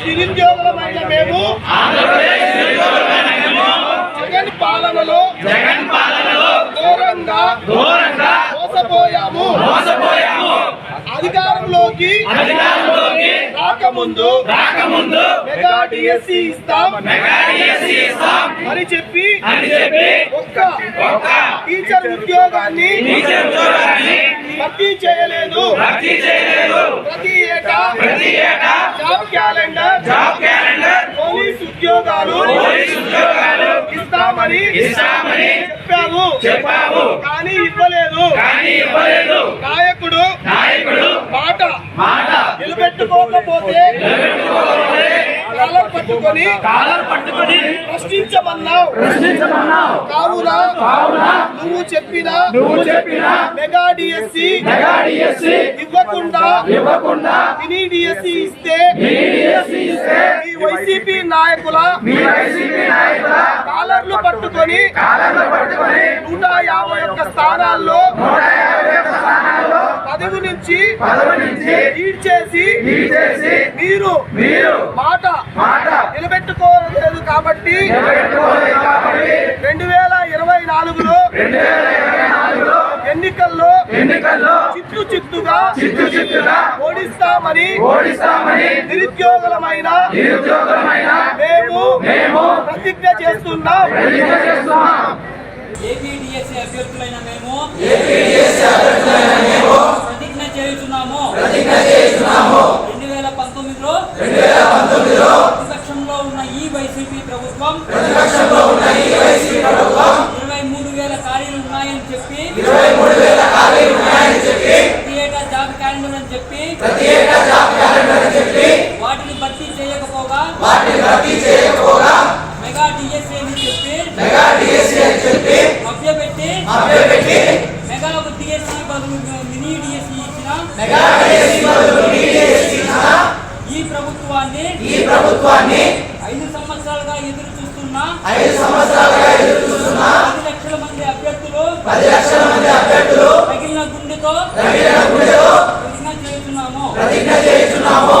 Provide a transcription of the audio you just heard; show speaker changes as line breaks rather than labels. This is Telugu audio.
నిరుద్యోగులమైన మేము జగన్ పాలనలో ఘోరంగా మోసపోయాము. అధికారంలోకి రాకముందు మెగా డిఎస్సి ఇస్తాం అని చెప్పి ఒక్క టీచర్ ఉద్యోగాన్ని భర్తీ చేయలేదు. ప్రతి ఏటా జాబ్ క్యాలెండర్ పోలీస్ ఉద్యోగాలు ఇస్తామని చెప్పాము, కానీ ఇవ్వలేదు. నాయకుడు మాట నిలబెట్టుకోకపోతే కాలర్ పట్టుకొని ప్రశ్నించమన్నావు. కావున నువ్వు చెప్పిన మెగా డిఎస్సి ఇవ్వకుండా మినీ డిఎస్సి ఇస్తే ఈ వైసీపీ నాయకుల కాలర్లు పట్టుకొని 151 స్థానాల్లో పదవి నుంచి లీడ్ చేసి మీరు మాట నిలబెట్టుకోలేదు కాబట్టి 2024లో ఎన్నికల్లో చిత్తుగా ఓడిస్తామని నిరుద్యోగులమైన మేము ప్రతిజ్ఞ చేస్తున్నాం.
ఏపీడీఎస్సీ అభ్యర్థులైన మేము ప్రతిజ్ఞ చేస్తున్నాము. 2019లో ప్రతిపక్షంలో ఉన్న ఈ వైసీపీ ప్రభుత్వం 23,000 ఖాళీలు ఉన్నాయని చెప్పి ప్రతి ఏటా జాబ్ క్యాలెండర్ అని చెప్పి వాటిని భర్తీ చేయకపోగా మెగా డిఎస్సీ అని చెప్పి మభ్యపెట్టి మెగా డిఎస్సీ బదులు మినీ డిఎస్సీ ఇచ్చిన ఈ ప్రభుత్వాన్ని 5 సంవత్సరాలుగా ఎదురు చూస్తున్న 10 లక్షల మంది అభ్యర్థులు తగిలిన గుండెతో ప్రతిజ్ఞ చేస్తున్నాము.